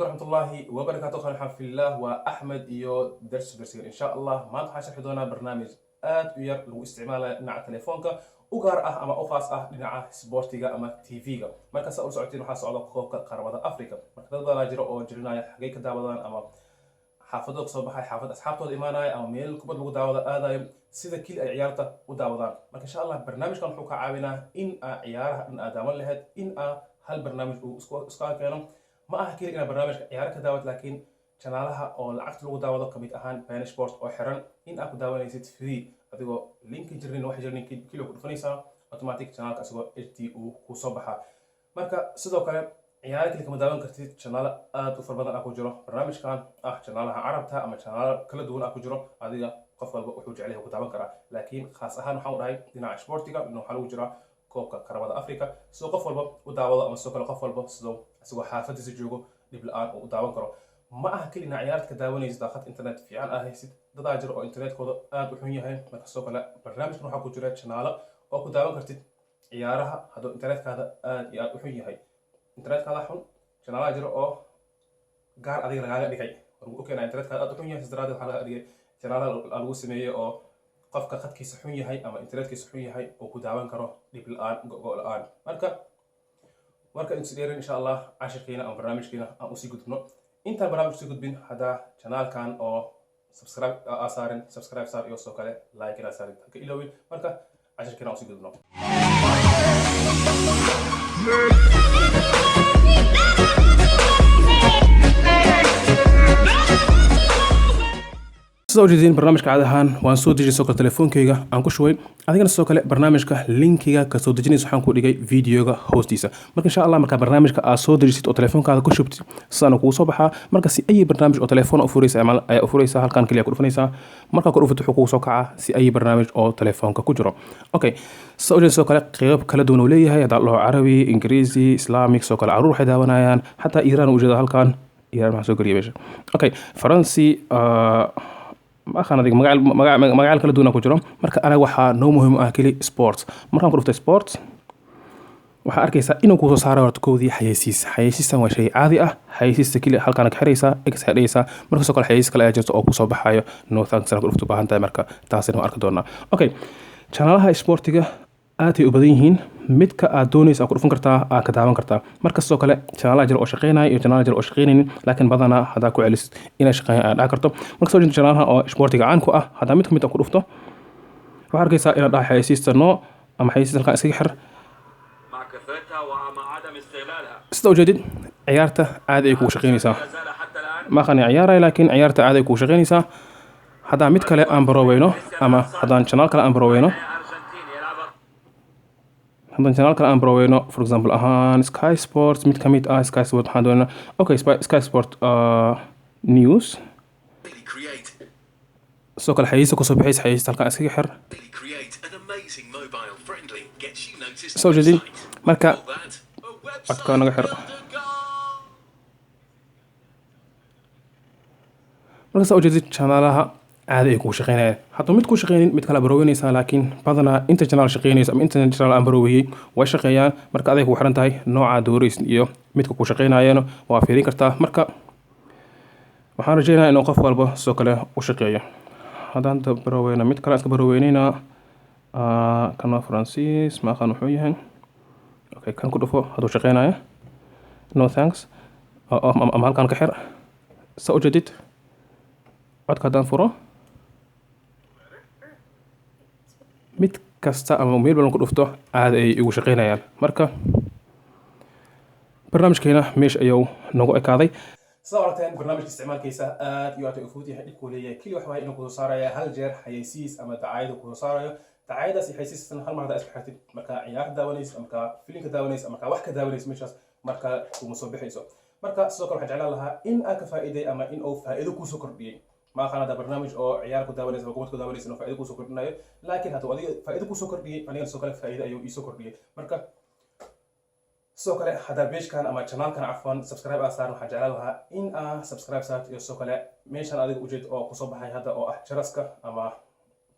ورحمة الله وبركاته. خلينا في الله وأحمد إيو درس إن شاء الله ما تحاشر حدونا برنامج وير لو استعماله مع تليفونك وقار أما أخاص مع سبورتيغا أما تيفيغا مركز أول سعودين وحاس على قوة قارة أفريقيا مركز لا جرى أو جرينا حقيقة دعوة أما حافظوك صباحي حافظ أصحابه إيماناي أو ميل كبر لو دعوة آدايم سيدا كل عيارته ودعوة مركز إن شاء الله برنامج كان حوكا عاونا إن عيارها إن آدمان لهد إن هالبرنامج وسكا كانوا ما أحكي لك أنا برنامج عيارك دعوة لكن channelها oo lacagta lagu daawado kamid ahaan Bane Sport oo xiran in aad ku daawanaysid free adigoo link jirin wax jirin kilo ku dhufanaysa automatic channelka asagoo HD uu ku soo baxa marka sidoo kale ciyaarka kama daawan kartid channel aad u far badan ku jiro barnaamijkan channelaha carabta ama channel kala duwan ku jiro adiga qof walba wuxuu jecel yahay ku daawan karaa laakiin khaas ahaan waxaan u dhahay dhinaca sportiga inuu waxa lagu jira koobka qaramada Afrika sidoo qof walba u daawado ama sidoo kale qof walba sidoo asagoo xaafadiisa joogo dib la'aan u daawan karo ما أهكلي عيارتك داونيز داخل إنترنت في عن أهيسد ضد أو إنترنت كذا وحني هاي ما تحسوك لا برنامج نروح أكو جرات شنالة أو كداون كرتي عيارها هذا إنترنت كذا وحني هاي إنترنت كذا حن شنالة جرا أو قار أدي رجال أدي أوكي أنا إنترنت كذا وحني هستراد الحلقة أدي شنالة الوسمية أو قف كخد كيس حني هاي أما إنترنت كيس حني هاي أو كداون كرو ديب الآن جو الآن مركا إن شاء الله 10 كينا أو برنامج كينا أو سيجود انت برامج سيجود بين هذا channel كان او سبسكرايب اسارن سبسكرايب صار يوصل كله لايك لا صار كيلوين مركا 10 كنا سيجود بنو soo jeedin barnaamijka cadahan waan soo dejiyay soo telefoonkayga aan ku shubay adigana soo kale barnaamijka linkiga ka soo dejinayso waxaan ku dhigay videoga hoostiisa marka insha Allah marka barnaamijka aad soo dejisid oo telefoonkaada ku shubtid saan ku soo baxaa marka si ay barnaamij oo telefoon u furaysa ama ay u furaysa halkan kaliya ku dhufanaysa marka ku dhufato wuxuu soo kaca si ay barnaamij oo telefoonka ku jiro okay soo jeedin soo kale qayb kala duwan oo leeyahay hada loo carabi ingiriisi islaamic soo kale caruur waxay daawanayaan hatta Iiraan u jeeda halkan Iiraan ma soo gariyeesha okay faransi ما خان هذيك مقال كلا دونا كجرا مركا أنا وحا نو مهم أكلي سبورت مركا كروفت سبورت وحا أركيسا إنو كوسو سارة ورتكودي حيسيس هو شيء عادي حيسيس كلي حال كانك حريسا إكس حريسا مركا سوكال حيسيس كلا أجنس أو كوسو بحايا نو ثانك سنة كروفتو باهان تاي مركا تاسين وأركا دونا أوكي channelها سبورتيغا aad u badan yihiin midka aad doonayso aad ku dhufan kartaa aad ka daawan kartaa marka sidoo kale channel jir oo shaqeynaya iyo channel jir oo shaqeynaynin laakiin badana hadaa ku celisid inay shaqeeyaan aad karto marka soo jeedin channelha oo sportiga caan ku ah hadaa mid ku dhufto waxa arkaysaa inaad dhahay xayisiista no ama xayisiista halka iska xir ma kafarta wa ma adam isticmaalha sidoo jeedin ciyaarta aad ay ku shaqeynaysaa ma qani ciyaaray laakiin ciyaarta aad ay ku shaqeynaysaa hadaa mid kale aan baroweyno ama hadaan channel kale aan baroweyno هذا channel كلا أنا بروينه for example Sky Sports ميت كميت Sky Sports حدونا okay Sky Sports news سو كل حيز كوسو بحيث حيز تلقى أسكيحر سو جديد مركا أتكلم نجحر مركا سو جديد channelها عادي يكون شقينين حتى مid ku shaqeeynin mid kala baroweynaysa laakiin badana inta channel shaqeynaysa ama inta channel aan barowiyay way shaqeeyaan marka aday ku xiran tahay nooca dooris iyo midka ku shaqeynayeen waa fiirin kartaa marka waxaan rajeynayaa in qof walba soo kale u shaqeeyo hadaan baroweyna mid kale iska baroweynayna kana Francis ma qan wuxuu yahay okay kan ku dhufo haduu shaqeynaayo no thanks ama halkan ka xir soo jeedid codka hadaan furo mid kasta ama meel badan ku dhufto aad ay ugu shaqeynayaan marka barnaamijkeena meesh ayuu nagu ekaaday صارتين برنامج استعمال كيسة يعطي أفوتي الكلية كل واحد إنه كذا صار هل جر حيسيس أما تعايد وكذا صار تعايد أسي حيسيس هل مرة أسمع حتى مركا عيار داونيس مركا فيلم داونيس مركا واحد داونيس مش مركا ومصبح يسوع مركا سكر حاجة لها إن أكفائدة أما إن أو فائدة كسكر بيه ما خلنا ده برنامج أو عيار كداونيس أو قوة كداونيس إنه فائدة كسكر بنايه لكن هتو أدي فائدة كسكر بيه أنا سكر فائدة أيو يسكر بيه مركا سوكله هذا بيش كان أما channel كان عفوا سبسكرايب أصار وحاجة لها إن سبسكرايب صارت يسوكله ميشان هذا وجد أو كصوب هاي هذا أو جرسك أما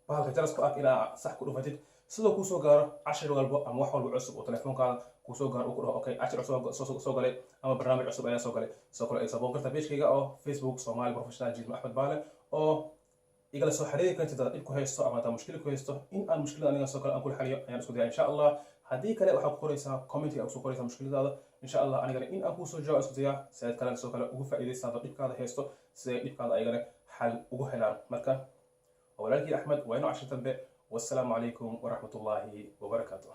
بحال جرسك إلى صح كل فترة sidoo kuu soo gaaro cashir walbo ama wax walba cusub oo telefoonkaada kuu soo gaaro uu ku dhaho okay cashir cusub soo galay ama barnaamij cusub ayaa soo galay. Sidoo kale ay saboon kartaa pagekayga oo Facebook Somali Professional Jidmo Axmed Baale oo igala soo xiriiri kartid dad dhib ku haysto ama dad mushkil ku haysto in aan mushkilada aniga soo kale aan kula xaliyo ayaan isku dayaa insha Allah. haddii kale waxaad ku qoraysaa commentiga aad soo qoraysaa mushkiladaada insha Allah anigana in aan kuu soo jawaabo isku dayaa si aad kale soo kale ugu faa'iidaystaan dad dhibkaada haysto si ay dhibkaada ayagana xal ugu helaan. marka walaalkii Axmed waa inoo cashir dambe. والسلام عليكم ورحمة الله وبركاته.